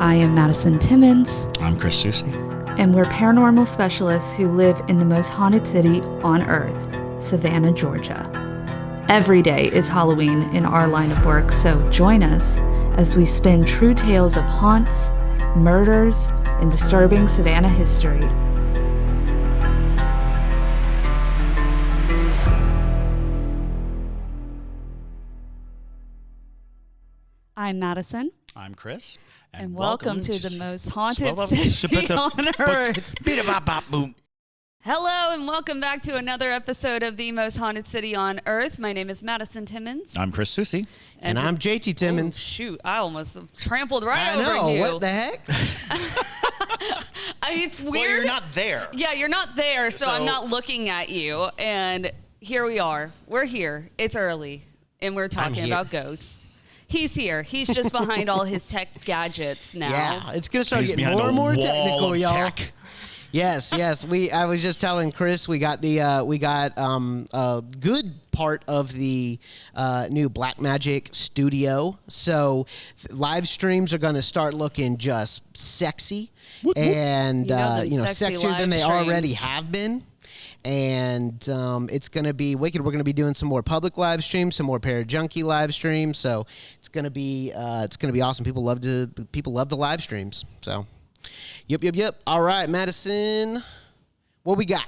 I am Madison Timmons. I'm Chris Soucy. And we're paranormal specialists who live in the most haunted city on earth, Savannah, Georgia. Every day is Halloween in our line of work, so join us as we spin true tales of haunts, murders, and disturbing Savannah history. I'm Madison. I'm Chris. And welcome to the most haunted city on earth. Hello, and welcome back to another episode of the most haunted city on earth. My name is Madison Timmons. I'm Chris Soucy. And I'm JT Timmons. Oh, shoot, I almost trampled right over you. What the heck? It's weird. Well, you're not there. Yeah, you're not there, so I'm not looking at you. And here we are. We're here. It's early, and we're talking about ghosts. He's here. He's just behind all his tech gadgets now. Yeah, it's gonna start getting more and more technical, y'all. Tech. Yes. I was just telling Chris we got a good part of the new Blackmagic studio. So live streams are going to start looking just sexy and sexier than they already have been. And it's going to be wicked. We're going to be doing some more public live streams, some more Parajunkie live streams. So it's going to be awesome. People love the live streams. So. Yep. All right, Madison, what we got?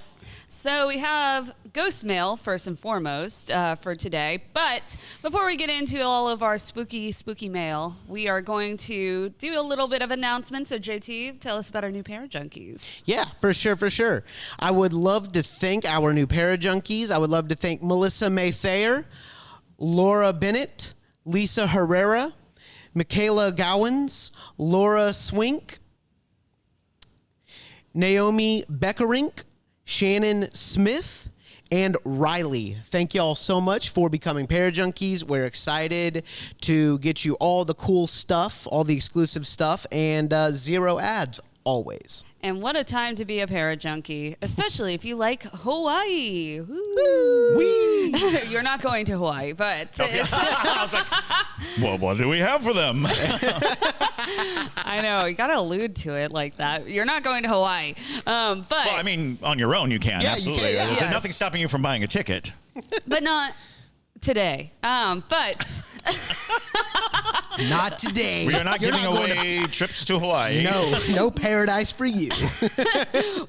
So we have Ghostmail first and foremost for today. But before we get into all of our spooky mail, we are going to do a little bit of announcements. So JT, tell us about our new Parajunkies. Yeah, for sure. I would love to thank our new Parajunkies. I would love to thank Melissa May Thayer, Laura Bennett, Lisa Herrera, Michaela Gowans, Laura Swink, Naomi Beckerink, Shannon Smith, and Riley. Thank y'all so much for becoming Parajunkies. We're excited to get you all the cool stuff, all the exclusive stuff, and zero ads always. And what a time to be a Parajunkie, especially if you like Hawaii. Woo. You're not going to Hawaii, but I was like, well, what do we have for them? I know, you got to allude to it like that. You're not going to Hawaii. Well, I mean, on your own you can, absolutely. You can, yeah. There's nothing stopping you from buying a ticket. But not today. But... Not today. We are not giving away trips to Hawaii. No paradise for you.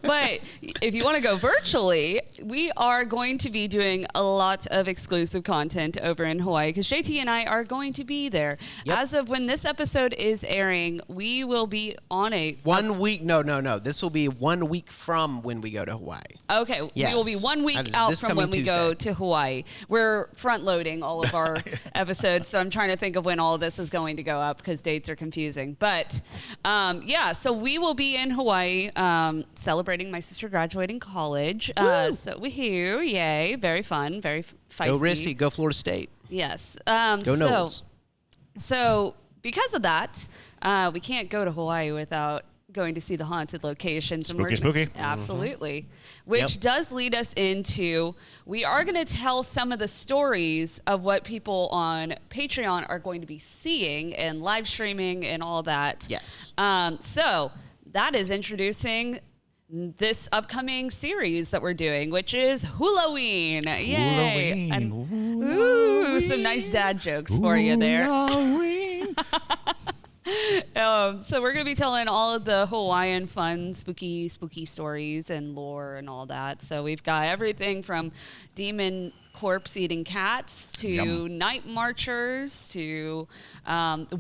But if you want to go virtually, we are going to be doing a lot of exclusive content over in Hawaii because JT and I are going to be there. Yep. As of when this episode is airing, we will be on a... 1 week. No. This will be 1 week from when we go to Hawaii. Okay. Yes. We will be 1 week out from when we go to Hawaii. We're front loading all of our episodes, so I'm trying to think of when all of this is going to go up because dates are confusing. But so we will be in Hawaii celebrating my sister graduating college. So woohoo, yay, very fun, very feisty. Go Rissy, go Florida State. Yes. Go Nobles. So because of that, we can't go to Hawaii without going to see the haunted locations. Spooky. Absolutely. Mm-hmm. Which does lead us into, we are going to tell some of the stories of what people on Patreon are going to be seeing and live streaming and all that. Yes. So that is introducing this upcoming series that we're doing, which is Halloween. Yay. And, some nice dad jokes for you there. So we're going to be telling all of the Hawaiian fun, spooky stories and lore and all that. So we've got everything from demon corpse-eating cats to night marchers to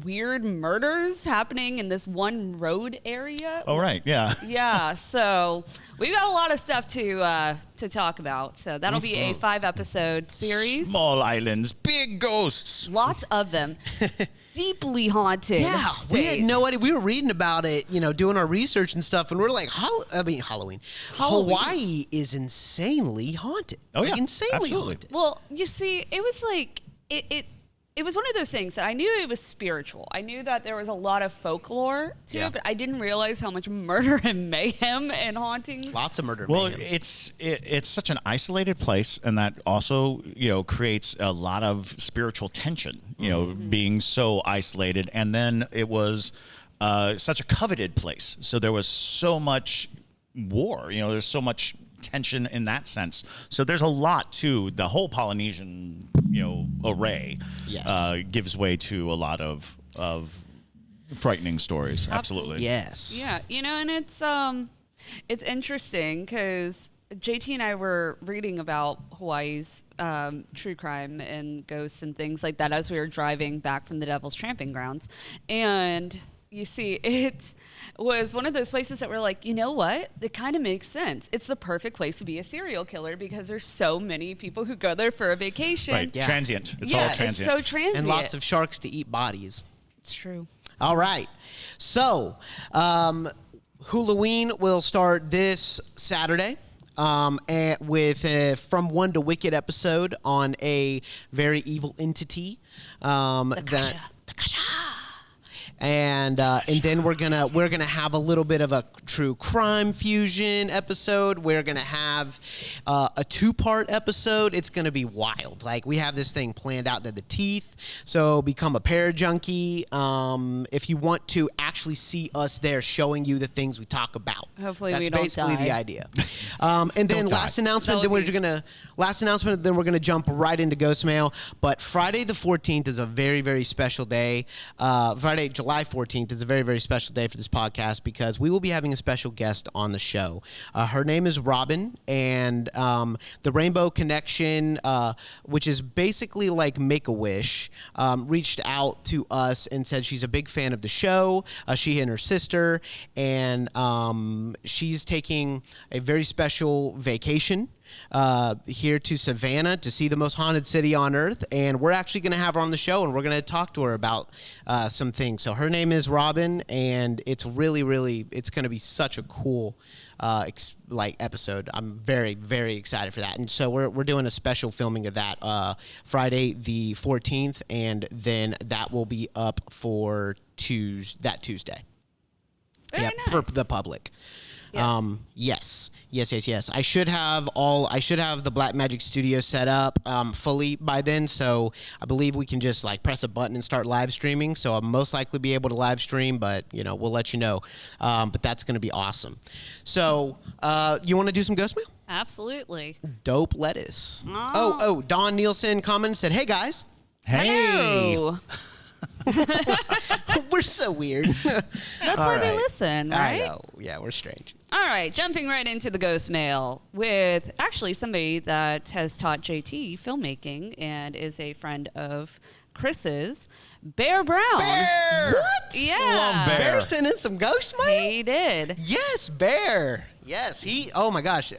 weird murders happening in this one road area. Oh, right, yeah. Yeah, so we've got a lot of stuff to talk about. So that'll be a 5-episode series. Small islands, big ghosts. Lots of them. Deeply haunted. Yeah, we had no idea. We were reading about it, doing our research and stuff, and we're like, Halloween. Hawaii is insanely haunted. Oh, yeah. Insanely absolutely. haunted. Well, you see, it was like, it was one of those things that I knew it was spiritual. I knew that there was a lot of folklore to it, but I didn't realize how much murder and mayhem and hauntings. Lots of murder and mayhem. Well, it's such an isolated place, and that also, creates a lot of spiritual tension, being so isolated. And then it was such a coveted place. So there was so much war. There's so much tension in that sense. So there's a lot to the whole Polynesian, array. Yes. Gives way to a lot of frightening stories. Absolutely. Yes. Yeah, and it's interesting because JT and I were reading about Hawaii's true crime and ghosts and things like that as we were driving back from the Devil's Tramping Grounds. And you see, it was one of those places that we're like, you know what? It kind of makes sense. It's the perfect place to be a serial killer because there's so many people who go there for a vacation. Right, Yeah. Transient. It's all transient. It's so transient. And lots of sharks to eat bodies. It's true. All right. So, Halloween will start this Saturday. And with a From One to Wicked episode on a very evil entity. The Kasha. And then we're gonna have a little bit of a true crime fusion episode. We're gonna have a 2-part episode. It's gonna be wild. Like, we have this thing planned out to the teeth. So become a parajunkie if you want to actually see us there showing you the things we talk about. Hopefully that's we don't basically die. the idea. And then last announcement. Then we're gonna jump right into Ghostmail. But Friday the 14th is a very, very special day. Friday, July 14th is a very, very special day for this podcast because we will be having a special guest on the show. Her name is Robin, and the Rainbow Connection, which is basically like Make-A-Wish, reached out to us and said she's a big fan of the show. She and her sister, and she's taking a very special vacation here to Savannah to see the most haunted city on earth, and we're actually going to have her on the show, and we're going to talk to her about some things. So her name is Robin, and it's really, really, it's going to be such a cool episode. I'm very, very excited for that, and so we're doing a special filming of that Friday the 14th, and then that will be up for Tuesday. Very yeah, nice. for the public. Yes. Yes. I should have the Black Magic Studio set up fully by then, so I believe we can just press a button and start live streaming. So I'll most likely be able to live stream, but we'll let you know. But that's going to be awesome. So you want to do some ghost mail? Absolutely. Dope lettuce. Oh. Oh, Don Nielsen commented and said, "Hey guys." Hey. Hello. We're so weird. That's why they listen, right? I know. Yeah, we're strange. All right, jumping right into the ghost mail with actually somebody that has taught JT filmmaking and is a friend of Chris's, Bear Brown. Bear! What? Yeah. Love Bear. Bear sent in some ghost mail? He did. Yes, Bear. Yes, oh my gosh.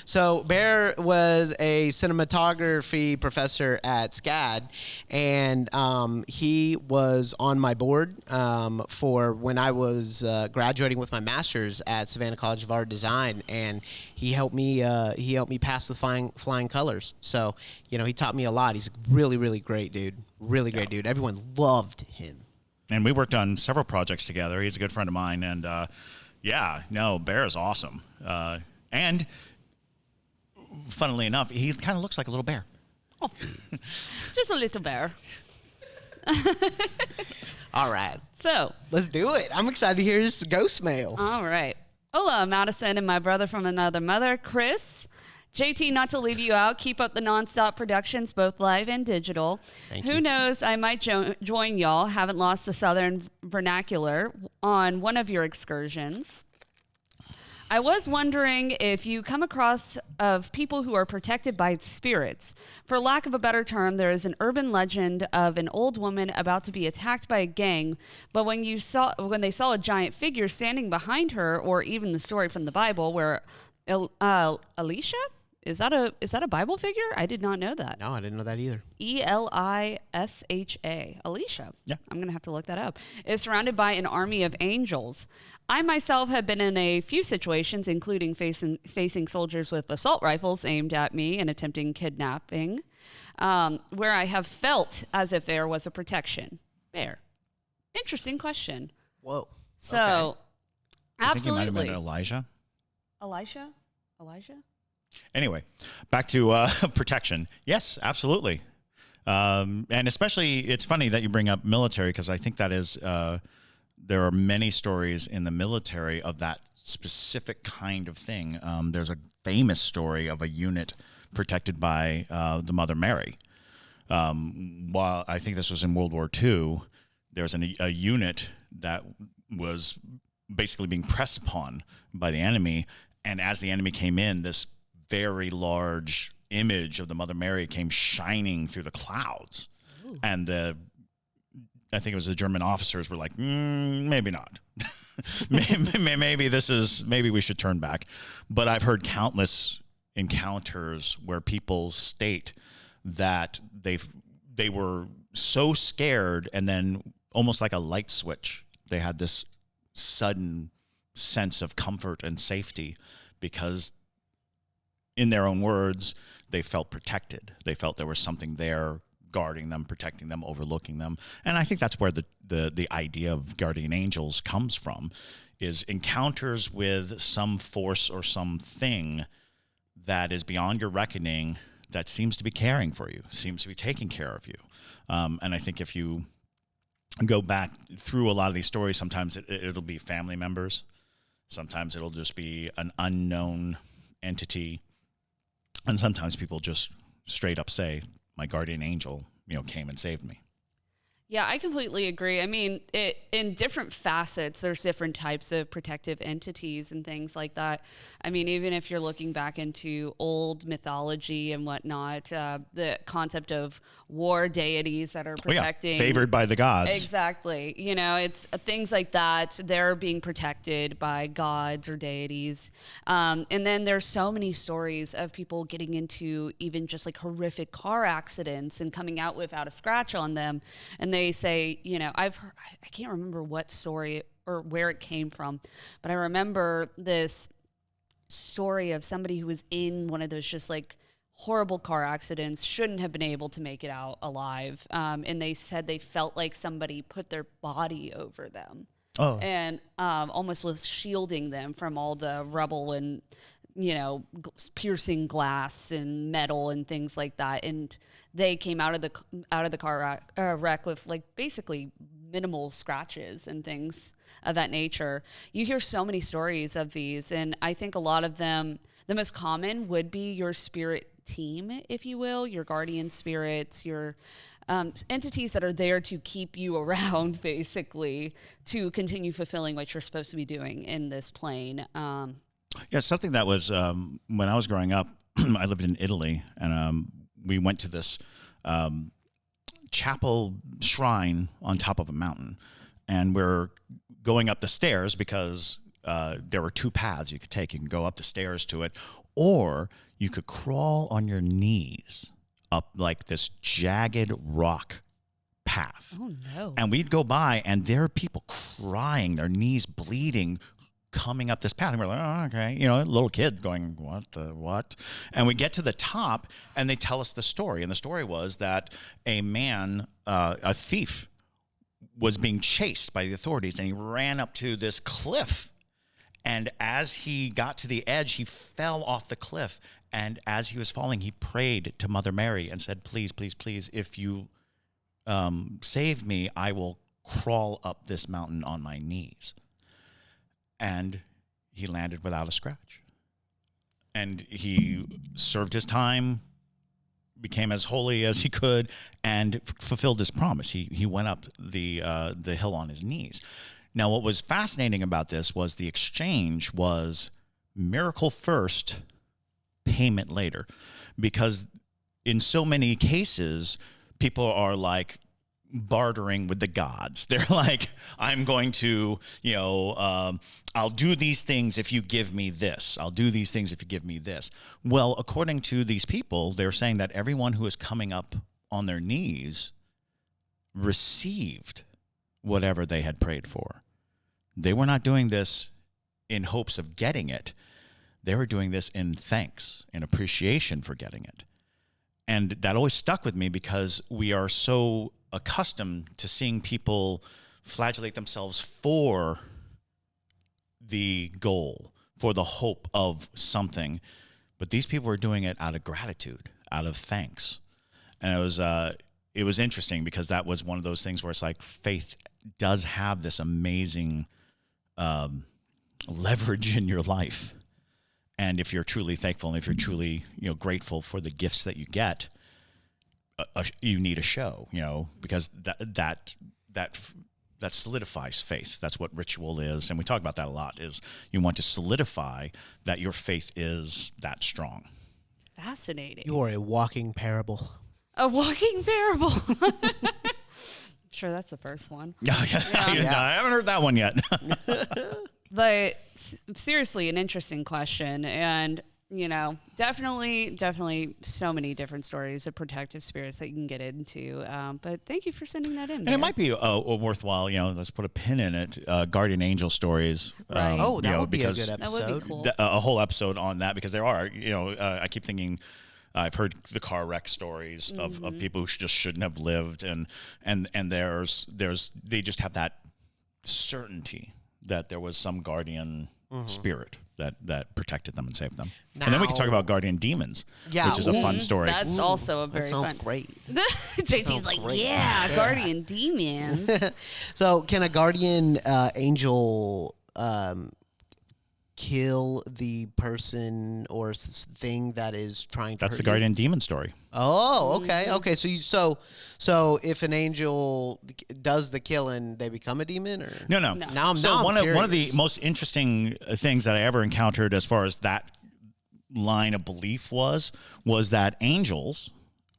So Bear was a cinematography professor at SCAD, and he was on my board for when I was graduating with my master's at Savannah College of Art Design, and he helped me pass with flying colors. So, he taught me a lot. He's a really, really great dude. Really great dude. Everyone loved him. And we worked on several projects together. He's a good friend of mine, and Bear is awesome. And funnily enough, he kind of looks like a little bear. Oh, just a little bear. All right. So let's do it. I'm excited to hear this ghost mail. All right. Hola, Madison and my brother from another mother, Chris. JT, not to leave you out, keep up the nonstop productions, both live and digital. Who knows, I might join y'all. Haven't lost the Southern vernacular on one of your excursions. I was wondering if you come across of people who are protected by spirits. For lack of a better term, there is an urban legend of an old woman about to be attacked by a gang, but when they saw a giant figure standing behind her, or even the story from the Bible where Elisha? Is that a Bible figure? I did not know that. No, I didn't know that either. Elisha. Elisha. Yeah. I'm going to have to look that up. Is surrounded by an army of angels. I myself have been in a few situations, including facing soldiers with assault rifles aimed at me and attempting kidnapping, where I have felt as if there was a protection. Bear. Interesting question. Whoa. So, Okay. absolutely. I think he might have been Elijah. Elijah? Anyway, back to protection. Yes, absolutely. And especially, it's funny that you bring up military because I think that is there are many stories in the military of that specific kind of thing. There's a famous story of a unit protected by the Mother Mary. While I think this was in World War II, there's a unit that was basically being pressed upon by the enemy, and as the enemy came in, this very large image of the Mother Mary came shining through the clouds. Ooh. And I think it was the German officers were like, maybe not. maybe we should turn back. But I've heard countless encounters where people state that they were so scared, and then almost like a light switch, they had this sudden sense of comfort and safety because, in their own words, they felt protected. They felt there was something there guarding them, protecting them, overlooking them. And I think that's where the idea of guardian angels comes from, is encounters with some force or something that is beyond your reckoning, that seems to be caring for you, seems to be taking care of you. And I think if you go back through a lot of these stories, sometimes it'll be family members. Sometimes it'll just be an unknown entity. And sometimes people just straight up say, my guardian angel, came and saved me. Yeah, I completely agree. I mean, in different facets, there's different types of protective entities and things like that. I mean, even if you're looking back into old mythology and whatnot, the concept of war deities that are protecting. Favored by the gods. Exactly. It's things like that. They're being protected by gods or deities. And then there's so many stories of people getting into even just like horrific car accidents and coming out without a scratch on them. And they say, I can't remember what story or where it came from, but I remember this story of somebody who was in one of those just like horrible car accidents, shouldn't have been able to make it out alive. And they said they felt like somebody put their body over them. Oh. And almost was shielding them from all the rubble and, piercing glass and metal and things like that. And they came out of the car wreck with like basically minimal scratches and things of that nature. You hear so many stories of these, and I think a lot of them, the most common would be your spirit team, if you will, your guardian spirits, your entities that are there to keep you around, basically, to continue fulfilling what you're supposed to be doing in this plane. Yeah, something that was, when I was growing up, I lived in Italy, and we went to this chapel shrine on top of a mountain, and we're going up the stairs because there were two paths you could take. You can go up the stairs to it, or you could crawl on your knees up like this jagged rock path. Oh, no. And we'd go by, and there are people crying, their knees bleeding, coming up this path. And we're like, oh, okay. A little kid going, what? And we get to the top, and they tell us the story. And the story was that a man, a thief, was being chased by the authorities, and he ran up to this cliff. And as he got to the edge, he fell off the cliff. And as he was falling, he prayed to Mother Mary and said, please, please, please, if you save me, I will crawl up this mountain on my knees. And he landed without a scratch. And he served his time, became as holy as he could, and fulfilled his promise. He went up the hill on his knees. Now, what was fascinating about this was the exchange was miracle first, payment later. Because in so many cases, people are like bartering with the gods. They're like, I'm going to, I'll do these things if you give me this. I'll do these things if you give me this. Well, according to these people, they're saying that everyone who is coming up on their knees received whatever they had prayed for. They were not doing this in hopes of getting it. They were doing this in thanks, in appreciation for getting it. And that always stuck with me because we are so accustomed to seeing people flagellate themselves for the goal, for the hope of something. But these people were doing it out of gratitude, out of thanks. And it was interesting because that was one of those things where it's like faith does have this amazing leverage in your life. And if you're truly thankful and if you're truly, grateful for the gifts that you get, you need a show, because that solidifies faith. That's what ritual is. And we talk about that a lot, is you want to solidify that your faith is that strong. Fascinating. You are a walking parable. A walking parable. I'm sure that's the first one. Yeah. I haven't heard that one yet. But seriously, an interesting question. And, definitely so many different stories of protective spirits that you can get into. But thank you for sending that in. And it might be worthwhile, let's put a pin in it, guardian angel stories. Right. That would be a good episode. That would be cool. A whole episode on that, because there are, I keep thinking, I've heard the car wreck stories of people who just shouldn't have lived. And they just have that certainty that there was some guardian spirit that protected them and saved them. And then we can talk about guardian demons, which is a fun story. That's also a very sounds fun. Great. JT's like, guardian demons. So can a guardian angel kill the person or thing that is trying to That's hurt the guardian demon story. Oh, okay. Okay. So if an angel does the killing, they become a demon, or No. Now I'm one of the curious. most interesting things that I ever encountered as far as that line of belief was that angels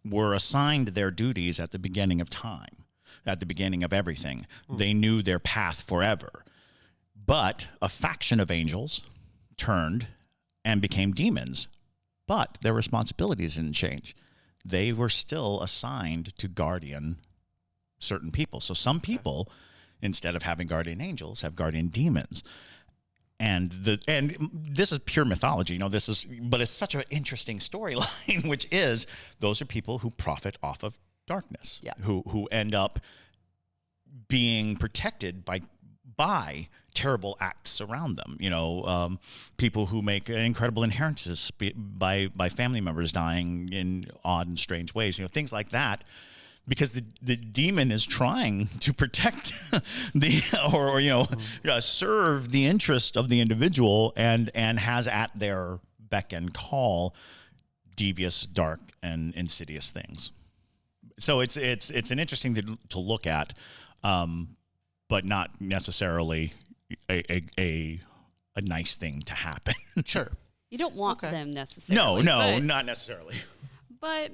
were assigned their duties at the beginning of time, at the beginning of everything. They knew their path forever. But a faction of angels turned and became demons, but their responsibilities didn't change. They were still assigned to guardian certain people. So some people, instead of having guardian angels, have guardian demons. And this is pure mythology, but it's such an interesting storyline, which is those are people who profit off of darkness, who end up being protected by terrible acts around them. People who make incredible inheritances by family members dying in odd and strange ways, things like that, because the demon is trying to protect serve the interest of the individual, and has at their beck and call devious, dark, and insidious things. So it's an interesting thing to look at, but not necessarily a nice thing to happen. Sure. You don't want them necessarily. No, not necessarily. But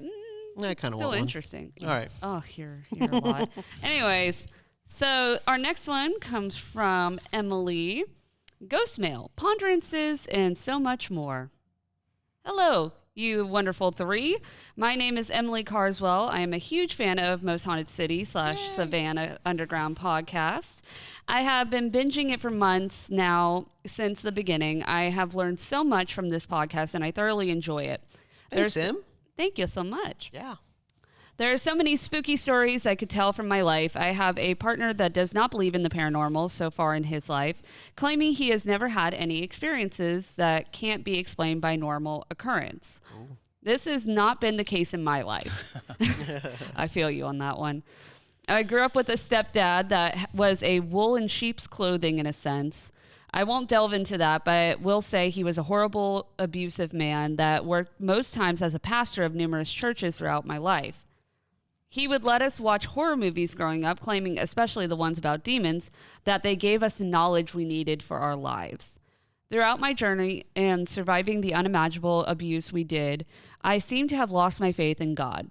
I kind of still want interesting. All right. Oh, you're a lot. Anyways, so our next one comes from Emily. Ghostmail, ponderances, and so much more. Hello, you wonderful three. My name is Emily Carswell. I am a huge fan of Most Haunted City / Savannah Underground podcast. I have been binging it for months now since the beginning. I have learned so much from this podcast, and I thoroughly enjoy it. Thanks, Em. Thank you so much. Yeah. There are so many spooky stories I could tell from my life. I have a partner that does not believe in the paranormal so far in his life, claiming he has never had any experiences that can't be explained by normal occurrence. Ooh. This has not been the case in my life. I feel you on that one. I grew up with a stepdad that was a wool in sheep's clothing in a sense. I won't delve into that, but will say he was a horrible, abusive man that worked most times as a pastor of numerous churches throughout my life. He would let us watch horror movies growing up, claiming, especially the ones about demons, that they gave us the knowledge we needed for our lives. Throughout my journey and surviving the unimaginable abuse we did, I seem to have lost my faith in God.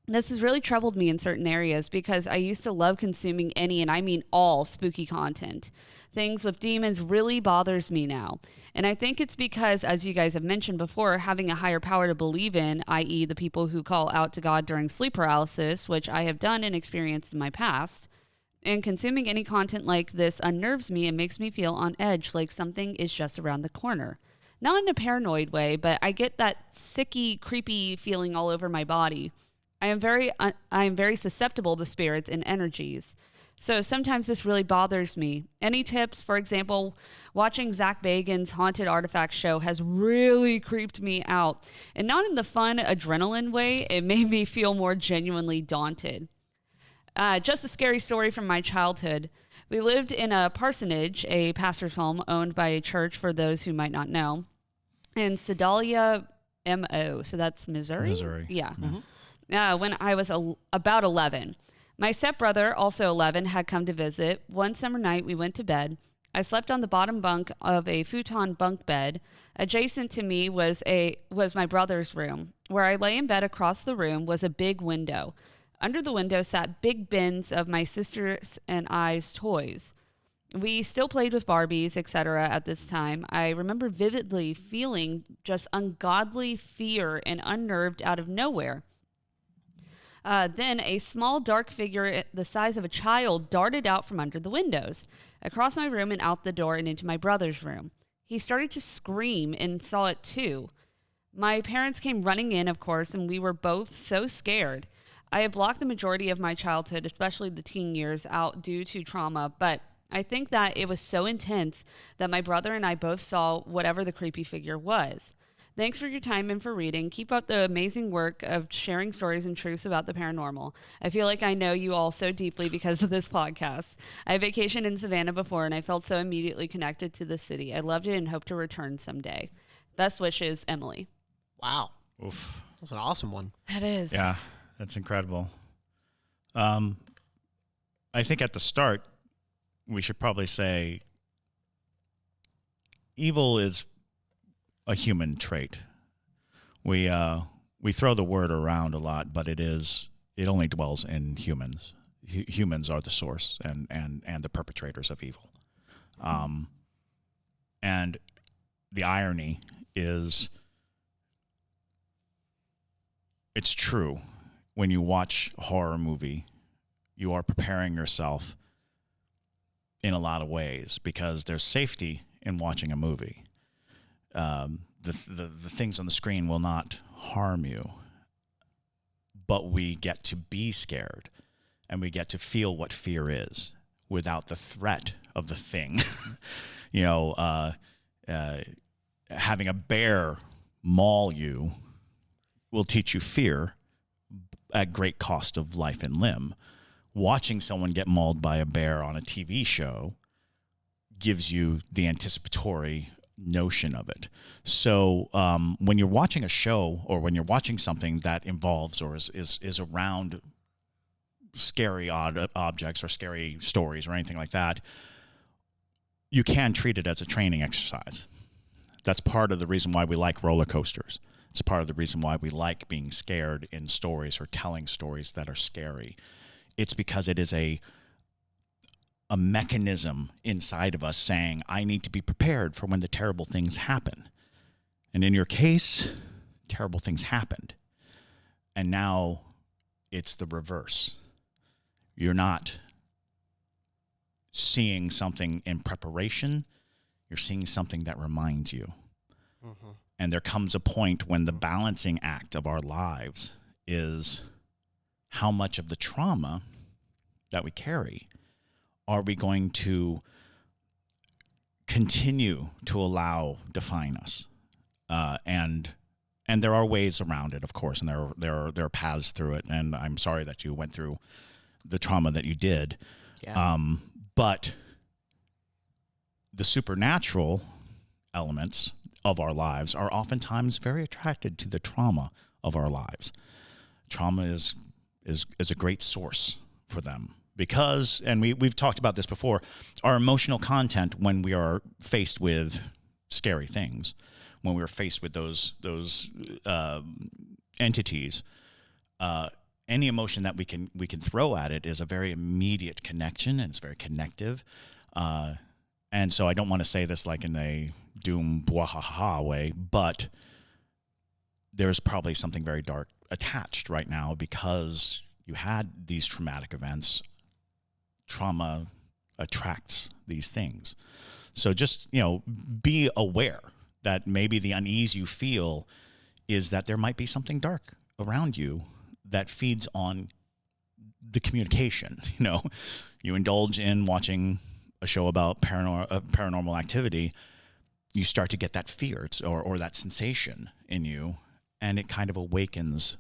This has really troubled me in certain areas because I used to love consuming any, and I mean all, spooky content. Things with demons really bothers me now. And I think it's because, as you guys have mentioned before, having a higher power to believe in, i.e. the people who call out to God during sleep paralysis, which I have done and experienced in my past, and consuming any content like this unnerves me and makes me feel on edge, like something is just around the corner. Not in a paranoid way, but I get that sicky, creepy feeling all over my body. I am very susceptible to spirits and energies. So sometimes this really bothers me. Any tips? For example, watching Zach Bagans' Haunted Artifacts show has really creeped me out. And not in the fun adrenaline way, it made me feel more genuinely daunted. Just a scary story from my childhood. We lived in a parsonage, a pastor's home owned by a church for those who might not know, in Sedalia, MO. So that's Missouri? Missouri. Yeah. When I was about 11. My stepbrother, also 11, had come to visit. One summer night, we went to bed. I slept on the bottom bunk of a futon bunk bed. Adjacent to me was my brother's room. Where I lay in bed across the room was a big window. Under the window sat big bins of my sister's and I's toys. We still played with Barbies, etc. at this time. I remember vividly feeling just ungodly fear and unnerved out of nowhere. Then a small dark figure the size of a child darted out from under the windows, across my room and out the door and into my brother's room. He started to scream and saw it too. My parents came running in, of course, and we were both so scared. I had blocked the majority of my childhood, especially the teen years, out due to trauma, but I think that it was so intense that my brother and I both saw whatever the creepy figure was. Thanks for your time and for reading. Keep up the amazing work of sharing stories and truths about the paranormal. I feel like I know you all so deeply because of this podcast. I vacationed in Savannah before, and I felt so immediately connected to the city. I loved it and hope to return someday. Best wishes, Emily. Wow. Oof. That's an awesome one. That is. Yeah, that's incredible. I think at the start, we should probably say evil is a human trait. We throw the word around a lot, but it only dwells in humans. Humans are the source and the perpetrators of evil. And the irony is, it's true. When you watch a horror movie, you are preparing yourself in a lot of ways because there's safety in watching a movie. The things on the screen will not harm you, but we get to be scared and we get to feel what fear is without the threat of the thing. Having a bear maul you will teach you fear at great cost of life and limb. Watching someone get mauled by a bear on a TV show gives you the anticipatory notion of it. So when you're watching a show or when you're watching something that involves or is around scary objects or scary stories or anything like that, you can treat it as a training exercise. That's part of the reason why we like roller coasters. It's part of the reason why we like being scared in stories or telling stories that are scary. It's because it is a mechanism inside of us saying, I need to be prepared for when the terrible things happen. And in your case, terrible things happened. And now it's the reverse. You're not seeing something in preparation. You're seeing something that reminds you. Mm-hmm. And there comes a point when the balancing act of our lives is how much of the trauma that we carry are we going to continue to allow define us? And there are ways around it, of course, and there are paths through it. And I'm sorry that you went through the trauma that you did. Yeah. But the supernatural elements of our lives are oftentimes very attracted to the trauma of our lives. Trauma is a great source for them. Because, and we've talked about this before, our emotional content when we are faced with scary things, when we're faced with those entities, any emotion that we can throw at it is a very immediate connection, and it's very connective. And so I don't want to say this like in a doom bwahaha way, but there's probably something very dark attached right now because you had these traumatic events. Trauma attracts these things. So just, be aware that maybe the unease you feel is that there might be something dark around you that feeds on the communication. You indulge in watching a show about paranormal activity, you start to get that fear or that sensation in you, and it kind of awakens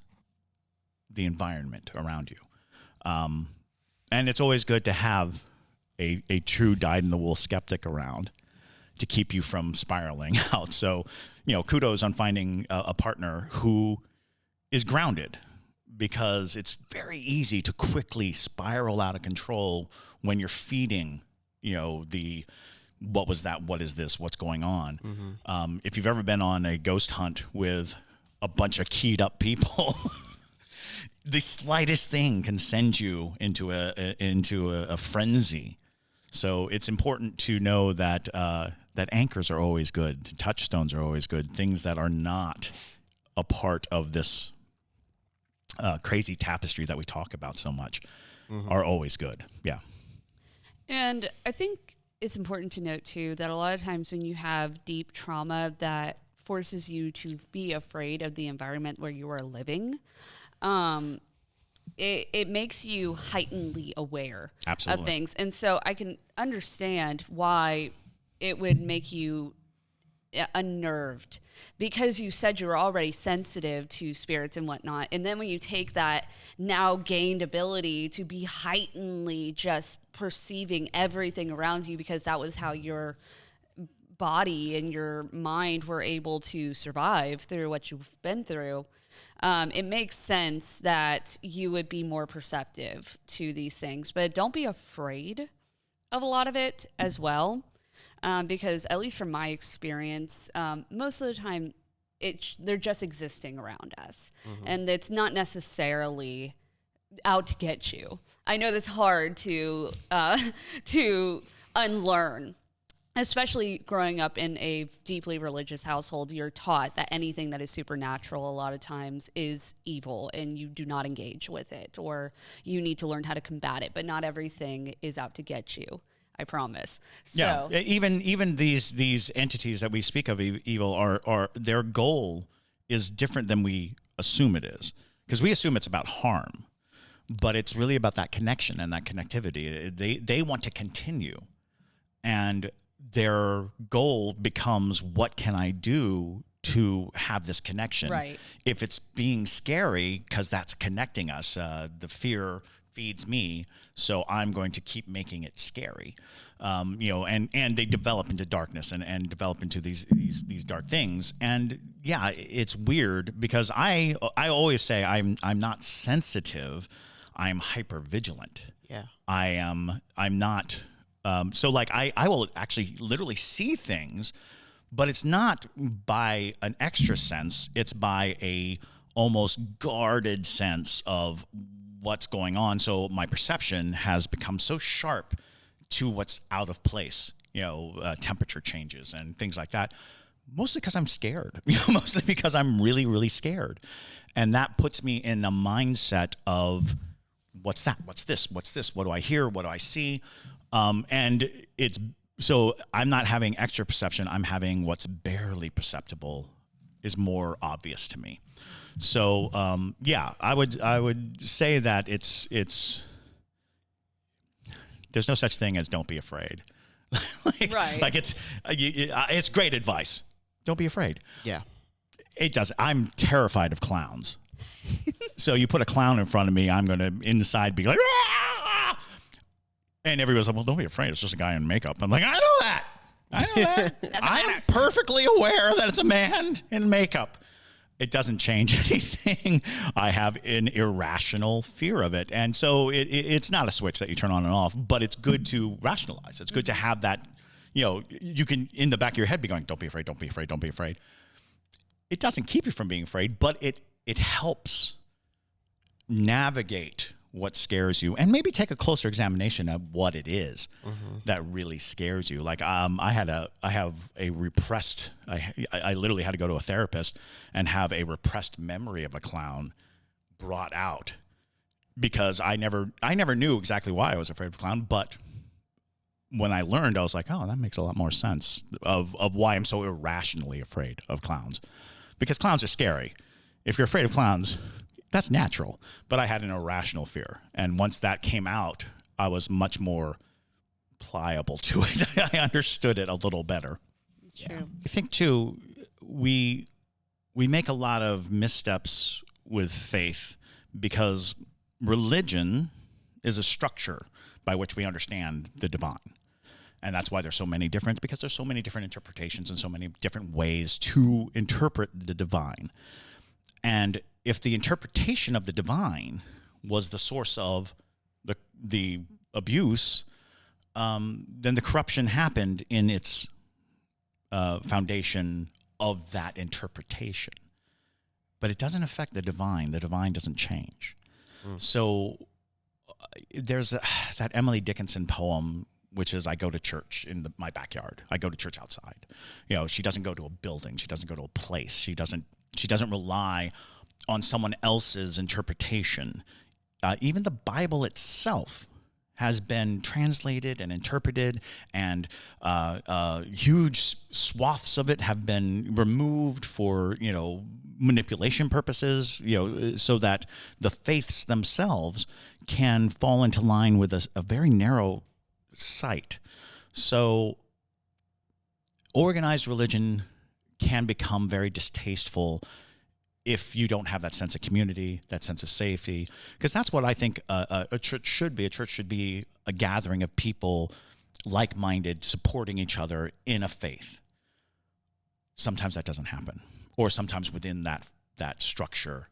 the environment around you. And it's always good to have a true dyed-in-the-wool skeptic around to keep you from spiraling out. So, kudos on finding a partner who is grounded, because it's very easy to quickly spiral out of control when you're feeding, what was that? What is this? What's going on? Mm-hmm. If you've ever been on a ghost hunt with a bunch of keyed up people, the slightest thing can send you into a frenzy. So it's important to know that that anchors are always good, touchstones are always good, things that are not a part of this crazy tapestry that we talk about so much are always good. Yeah. And I think it's important to note too that a lot of times when you have deep trauma that forces you to be afraid of the environment where you are living, it makes you heightenedly aware Absolutely. of things. And so I can understand why it would make you unnerved, because you said you were already sensitive to spirits and whatnot. And then when you take that now gained ability to be heightenedly just perceiving everything around you, because that was how your body and your mind were able to survive through what you've been through, it makes sense that you would be more perceptive to these things. But don't be afraid of a lot of it as well. Because at least from my experience, most of the time, they're just existing around us, and it's not necessarily out to get you. I know that's hard to unlearn, especially growing up in a deeply religious household. You're taught that anything that is supernatural a lot of times is evil, and you do not engage with it, or you need to learn how to combat it. But not everything is out to get you, I promise. So. Yeah, even these entities that we speak of evil are their goal is different than we assume it is, because we assume it's about harm, but it's really about that connection and that connectivity. They want to continue, and their goal becomes, what can I do to have this connection? Right. If it's being scary, because that's connecting us, the fear feeds me, so I'm going to keep making it scary, and they develop into darkness and develop into these dark things. And yeah, it's weird, because I always say I'm not sensitive, I'm hyper vigilant. Yeah, I'm not. So like I will actually literally see things, but it's not by an extra sense. It's by a almost guarded sense of what's going on. So my perception has become so sharp to what's out of place, temperature changes and things like that, mostly because I'm scared, mostly because I'm really, really scared. And that puts me in a mindset of, what's that? What's this? What's this? What do I hear? What do I see? And so I'm not having extra perception. I'm having what's barely perceptible is more obvious to me. So I would say that it's there's no such thing as don't be afraid. Right. Like it's great advice. Don't be afraid. Yeah. It does. I'm terrified of clowns. So you put a clown in front of me, I'm going to inside be like, "Ah!" And everybody's like, well, don't be afraid. It's just a guy in makeup. I'm like, I know that. I'm perfectly aware that it's a man in makeup. It doesn't change anything. I have an irrational fear of it. And so it's not a switch that you turn on and off, but it's good to rationalize. It's good to have that, you can, in the back of your head, be going, don't be afraid, don't be afraid, don't be afraid. It doesn't keep you from being afraid, but it helps navigate what scares you, and maybe take a closer examination of what it is that really scares you. Like I have a repressed. I literally had to go to a therapist and have a repressed memory of a clown brought out, because I never knew exactly why I was afraid of a clown, but when I learned, I was like, oh, that makes a lot more sense of why I'm so irrationally afraid of clowns, because clowns are scary. If you're afraid of clowns, that's natural, but I had an irrational fear. And once that came out, I was much more pliable to it. I understood it a little better. True. I think, too, we make a lot of missteps with faith, because religion is a structure by which we understand the divine. And that's why there's so many different, because there's so many different interpretations and so many different ways to interpret the divine. And if the interpretation of the divine was the source of the abuse, then the corruption happened in its foundation of that interpretation. But it doesn't affect the divine. The divine doesn't change. So there's that Emily Dickinson poem, which is, I go to church in my backyard. I go to church outside. You know, she doesn't go to a building. She doesn't go to a place. She doesn't rely on someone else's interpretation. Even the Bible itself has been translated and interpreted, and huge swaths of it have been removed for, manipulation purposes, so that the faiths themselves can fall into line with a very narrow sight. So organized religion can become very distasteful if you don't have that sense of community, that sense of safety, because that's what I think a church should be. A church should be a gathering of people like-minded, supporting each other in a faith. Sometimes that doesn't happen, or sometimes within that structure,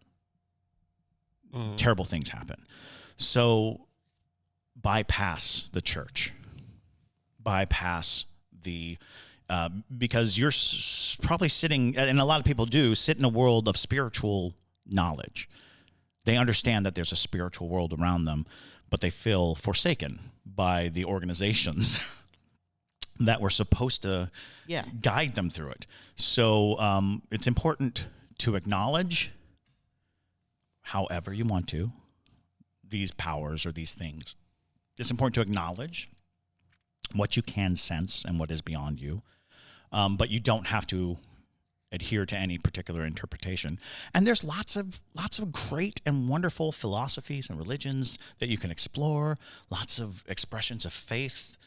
terrible things happen. So bypass the church, bypass the because you're probably sitting, and a lot of people do, sit in a world of spiritual knowledge. They understand that there's a spiritual world around them, but they feel forsaken by the organizations that were supposed to guide them through it. So it's important to acknowledge, however you want to, these powers or these things. It's important to acknowledge what you can sense and what is beyond you. But you don't have to adhere to any particular interpretation. And there's lots of great and wonderful philosophies and religions that you can explore, lots of expressions of faith.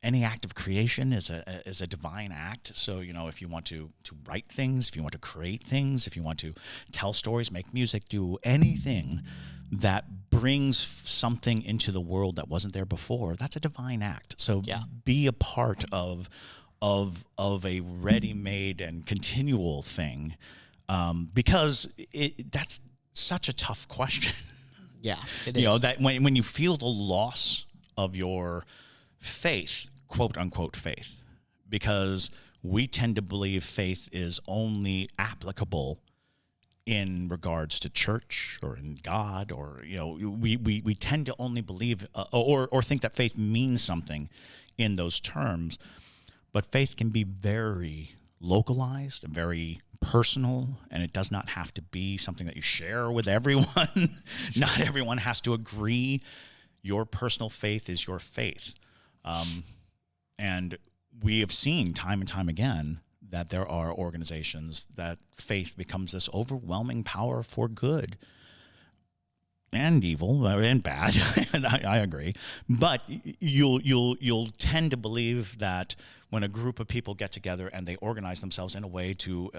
Any act of creation is a divine act. So, if you want to write things, if you want to create things, if you want to tell stories, make music, do anything that brings something into the world that wasn't there before, that's a divine act. So be a part of a ready-made and continual thing, because that's such a tough question. Yeah, it is. That when you feel the loss of your faith, quote unquote faith, because we tend to believe faith is only applicable in regards to church or in God, or we tend to only believe or think that faith means something in those terms. But faith can be very localized and very personal, and it does not have to be something that you share with everyone. Not everyone has to agree. Your personal faith is your faith. And we have seen time and time again that there are organizations that faith becomes this overwhelming power for good and evil and bad. I agree. But you'll tend to believe that when a group of people get together and they organize themselves in a way to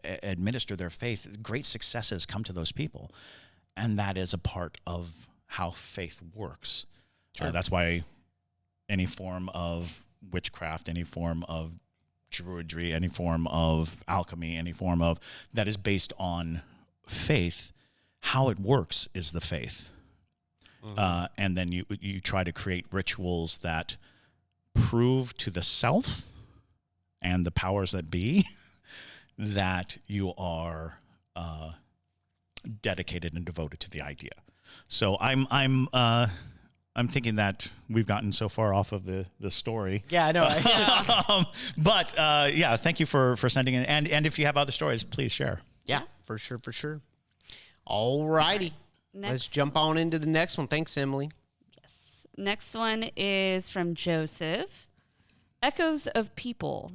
administer their faith, great successes come to those people. And that is a part of how faith works. Sure. That's why any form of witchcraft, any form of druidry, any form of alchemy, any form of that is based on faith, how it works is the faith. And then you try to create rituals that prove to the self and the powers that be that you are dedicated and devoted to the idea. So I'm thinking that we've gotten so far off of the story. Yeah, I know. But thank you for sending in. And if you have other stories, please share. Yeah, for sure. All righty. Let's jump on into the next one. Thanks, Emily. Yes. Next one is from Joseph. Echoes of People.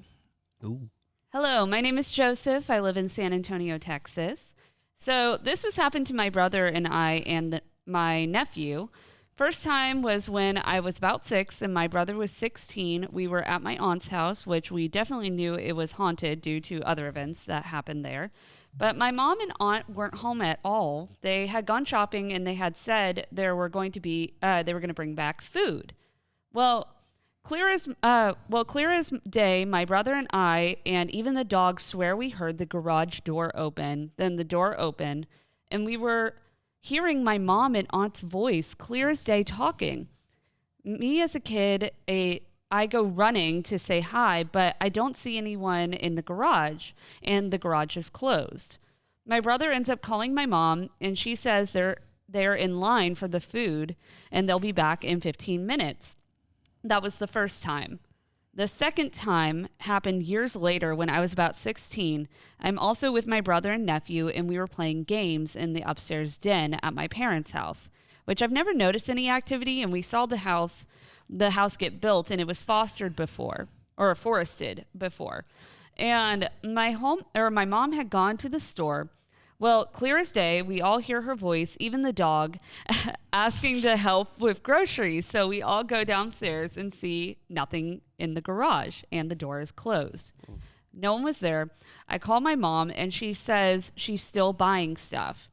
Ooh. Hello, my name is Joseph. I live in San Antonio, Texas. So this has happened to my brother and I and my nephew. First time was when I was about 6 and my brother was 16. We were at my aunt's house, which we definitely knew it was haunted due to other events that happened there. But my mom and aunt weren't home at all. They had gone shopping and they had said they were going to bring back food. Well, clear as day, my brother and I, and even the dog swear we heard the garage door open, then the door open, and we were hearing my mom and aunt's voice clear as day talking. Me as a kid, I go running to say hi, but I don't see anyone in the garage, and the garage is closed. My brother ends up calling my mom, and she says they're in line for the food, and they'll be back in 15 minutes. That was the first time. The second time happened years later when I was about 16. I'm also with my brother and nephew, and we were playing games in the upstairs den at my parents' house, which I've never noticed any activity, and we saw the house get built, and it was forested before. And my mom had gone to the store. Well, clear as day, we all hear her voice, even the dog, asking to help with groceries. So we all go downstairs and see nothing in the garage, and the door is closed. No one was there. I call my mom, and she says she's still buying stuff.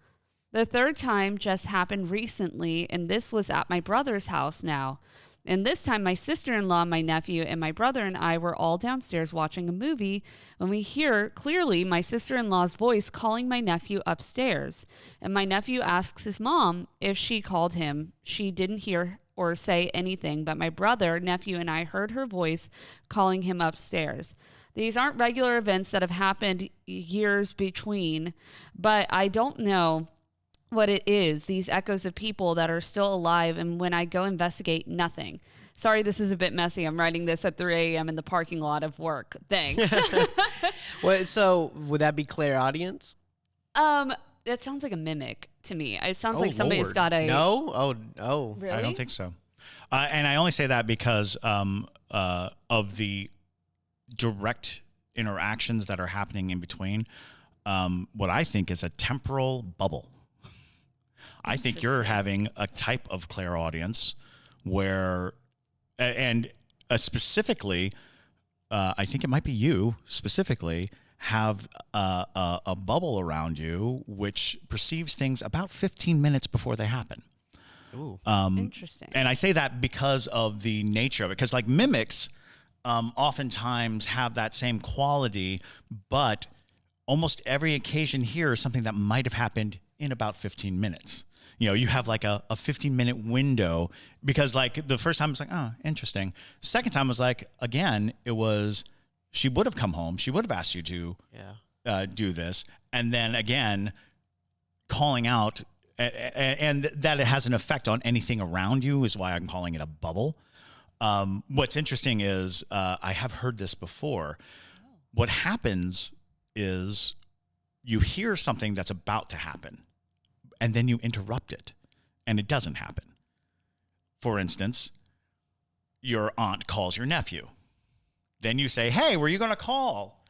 The third time just happened recently, and this was at my brother's house now. And this time, my sister-in-law, my nephew, and my brother and I were all downstairs watching a movie when we hear clearly my sister-in-law's voice calling my nephew upstairs. And my nephew asks his mom if she called him. She didn't hear or say anything, but my brother, nephew, and I heard her voice calling him upstairs. These aren't regular events that have happened years between, but I don't know what it is, these echoes of people that are still alive, and when I go investigate, nothing. Sorry, this is a bit messy. I'm writing this at 3 a.m. in the parking lot of work. Thanks. Well, so would that be clairaudience? That sounds like a mimic to me. It sounds like somebody's Lord. got a... No? Oh. Really? I don't think so. And I only say that because of the direct interactions that are happening in between. What I think is a temporal bubble. I think you're having a type of clairaudience where, and specifically, I think it might be you specifically, have a bubble around you which perceives things about 15 minutes before they happen. Ooh. Interesting. And I say that because of the nature of it, because like mimics oftentimes have that same quality, but almost every occasion here is something that might have happened in about 15 minutes. You know, you have like a 15-minute window, because like the first time it's like, oh, interesting. Second time was like, again, it was, she would have come home. She would have asked you to do this. And then again, calling out, and that it has an effect on anything around you is why I'm calling it a bubble. What's interesting is I have heard this before. What happens is you hear something that's about to happen, and then you interrupt it, and it doesn't happen. For instance, your aunt calls your nephew. Then you say, hey, were you going to call?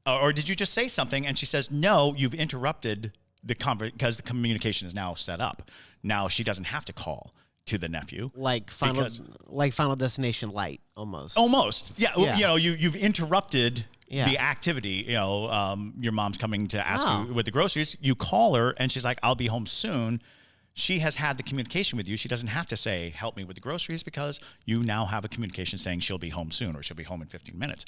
Or did you just say something? And she says, no, you've interrupted the because the communication is now set up. Now she doesn't have to call to the nephew. Like Final Destination Light, almost. Almost. Yeah. Yeah. You know, you've interrupted the activity. You know, your mom's coming to ask you with the groceries. You call her, and she's like, I'll be home soon. She has had the communication with you. She doesn't have to say, help me with the groceries, because you now have a communication saying she'll be home soon, or she'll be home in 15 minutes.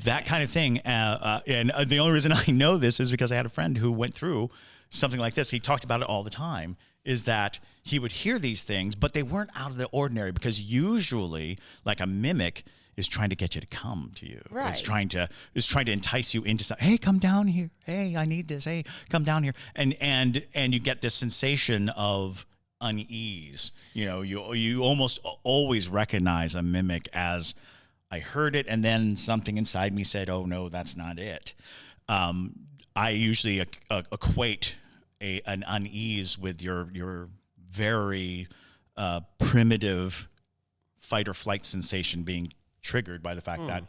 That kind of thing. And the only reason I know this is because I had a friend who went through something like this. He talked about it all the time, is that he would hear these things, but they weren't out of the ordinary, because usually, like a mimic is trying to get you to come to you. Right. It's trying to entice you into something. Hey, come down here. Hey, I need this. Hey, come down here. And you get this sensation of unease. You know, you almost always recognize a mimic as, I heard it, and then something inside me said, oh no, that's not it. I usually equate an unease with your very primitive fight or flight sensation being triggered by the fact that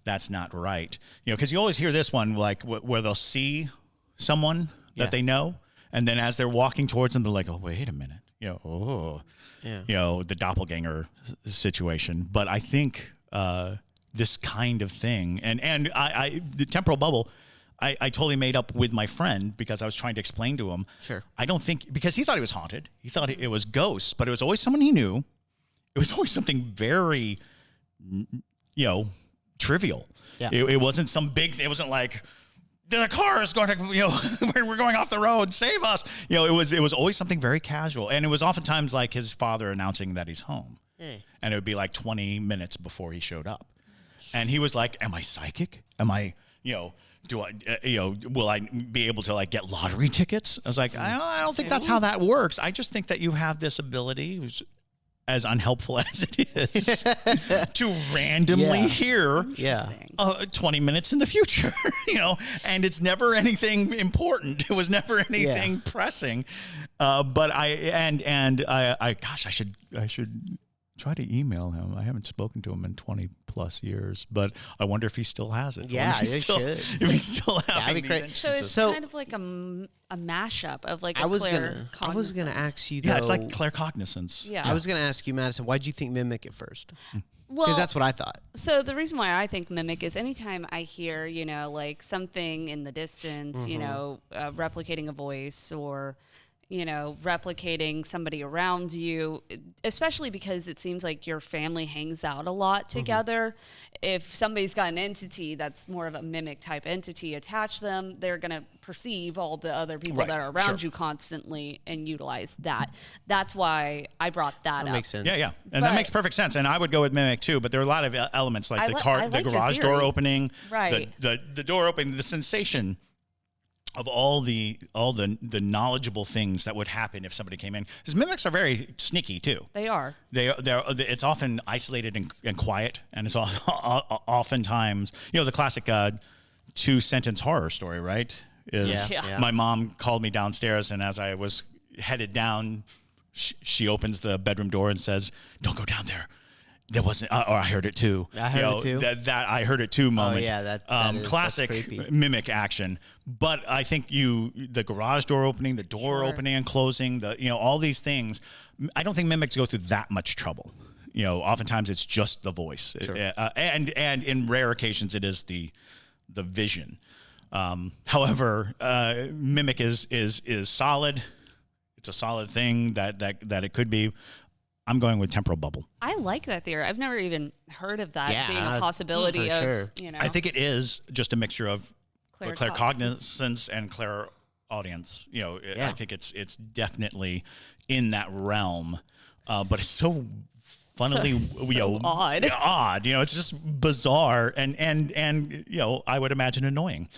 that's not right. You know, because you always hear this one, like where they'll see someone that they know, and then as they're walking towards them, they're like, oh, wait a minute. You know, you know, the doppelganger situation. But I think this kind of thing, and I the temporal bubble, I totally made up with my friend because I was trying to explain to him. Sure. I don't think, because he thought he was haunted. He thought it was ghosts, but it was always someone he knew. It was always something very, trivial. Yeah. It wasn't some big thing. It wasn't like, the car is going to, we're going off the road, save us. It was always something very casual. And it was oftentimes like his father announcing that he's home. And it would be like 20 minutes before he showed up. And he was like, am I psychic? Am I, will I be able to like get lottery tickets? I was like, I don't think that's how that works. I just think that you have this ability, as unhelpful as it is, to randomly hear 20 minutes in the future, and it's never anything important. It was never anything pressing. But I should try to email him. I haven't spoken to him in 20 plus years, but I wonder if he still has it. Yeah, you should. If he's still having these instances. So it's kind of like a mashup of like I was gonna ask you though. Yeah, it's like claircognizance. Yeah. I was gonna ask you, Madison, why'd you think mimic at first? Well, because that's what I thought. So the reason why I think mimic is anytime I hear, like something in the distance, replicating a voice or replicating somebody around you, especially because it seems like your family hangs out a lot together. If somebody's got an entity that's more of a mimic type entity attached to them, they're going to perceive all the other people that are around you constantly and utilize that. That's why I brought that up. Makes sense. Yeah. And that makes perfect sense. And I would go with mimic too, but there are a lot of elements like the garage door opening, the door opening, the sensation of all the knowledgeable things that would happen if somebody came in. Because mimics are very sneaky too. They are. It's often isolated and quiet, and it's oftentimes, the classic 2-sentence horror story, right? My mom called me downstairs, and as I was headed down, she opens the bedroom door and says, "Don't go down there." There wasn't, or I heard it too. I heard it too. That I heard it too moment. Oh yeah, that is classic mimic action. But I think the garage door opening, the door opening and closing, all these things. I don't think mimics go through that much trouble. Oftentimes it's just the voice, and in rare occasions it is the vision. However, mimic is solid. It's a solid thing that it could be. I'm going with temporal bubble. I like that theory. I've never even heard of that being a possibility of, sure. I think it is just a mixture of claircognizance and clairaudience. I think it's definitely in that realm, but it's so funnily odd. Odd. It's just bizarre and I would imagine annoying.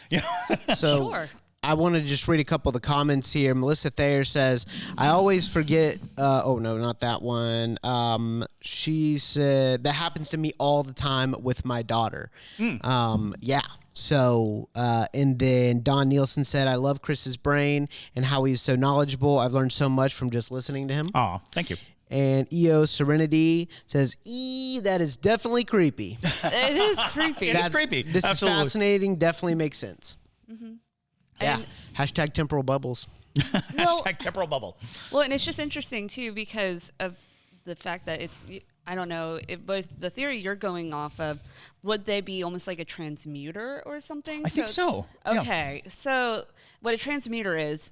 So sure. I want to just read a couple of the comments here. Melissa Thayer says, I always forget. Oh, no, not that one. She said, that happens to me all the time with my daughter. Yeah. So, and then Don Nielsen said, I love Chris's brain and how he's so knowledgeable. I've learned so much from just listening to him. Oh, thank you. And EO Serenity says, that is definitely creepy. It is creepy. It is creepy. This Absolutely. is fascinating. Definitely makes sense. Mm-hmm. Yeah. Hashtag temporal bubbles. Hashtag temporal bubble. Well, and it's just interesting too because of the fact that I don't know, but the theory you're going off of, would they be almost like a transmuter or something? I think so. Okay. Yeah. So what a transmuter is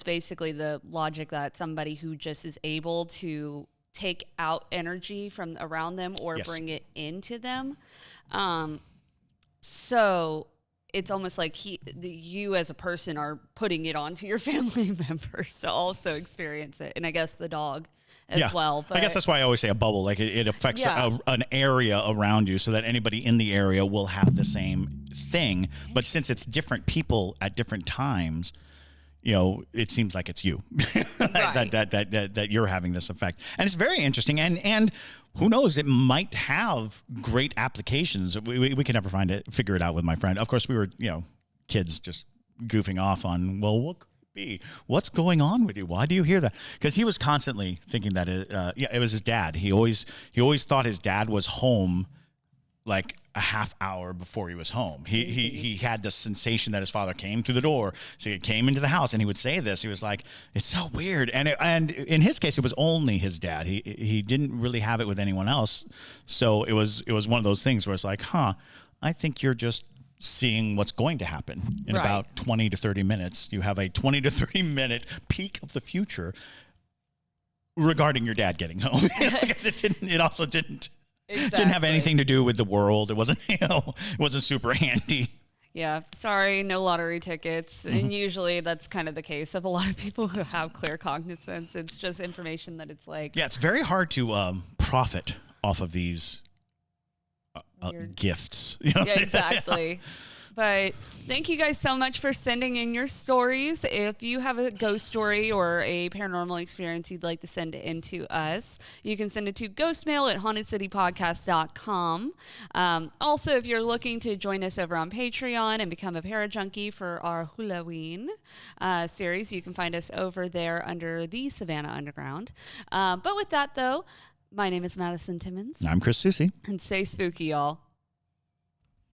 basically the logic that somebody who just is able to take out energy from around them or bring it into them. So it's almost like you as a person are putting it onto your family members to also experience it. And I guess the dog as well. But I guess that's why I always say a bubble. Like it affects an area around you so that anybody in the area will have the same thing. But since it's different people at different times, it seems like it's you that you're having this effect. And it's very interesting. And who knows, it might have great applications. We can never figure it out with my friend. Of course, we were, kids just goofing off on, well, what could it be? What's going on with you? Why do you hear that? Because he was constantly thinking that it was his dad. He always thought his dad was home like a half hour before he was home. He had the sensation that his father came through the door. So he came into the house and he would say this. He was like, it's so weird. And in his case, it was only his dad. He didn't really have it with anyone else. So it was one of those things where it's like, I think you're just seeing what's going to happen in Right. about 20 to 30 minutes. You have a 20 to 30 minute peek of the future regarding your dad getting home. Because it also didn't have anything to do with the world. It wasn't, it wasn't super handy. Yeah, sorry, no lottery tickets. And usually that's kind of the case of a lot of people who have clear cognizance. It's just information that it's like. Yeah, it's very hard to profit off of these gifts. Yeah, exactly. But thank you guys so much for sending in your stories. If you have a ghost story or a paranormal experience you'd like to send it in to us, you can send it to ghostmail at hauntedcitypodcast.com. Also, if you're looking to join us over on Patreon and become a Parajunkie for our Halloween series, you can find us over there under the Savannah Underground. But with that, though, my name is Madison Timmons. I'm Chris Susi. And stay spooky, y'all.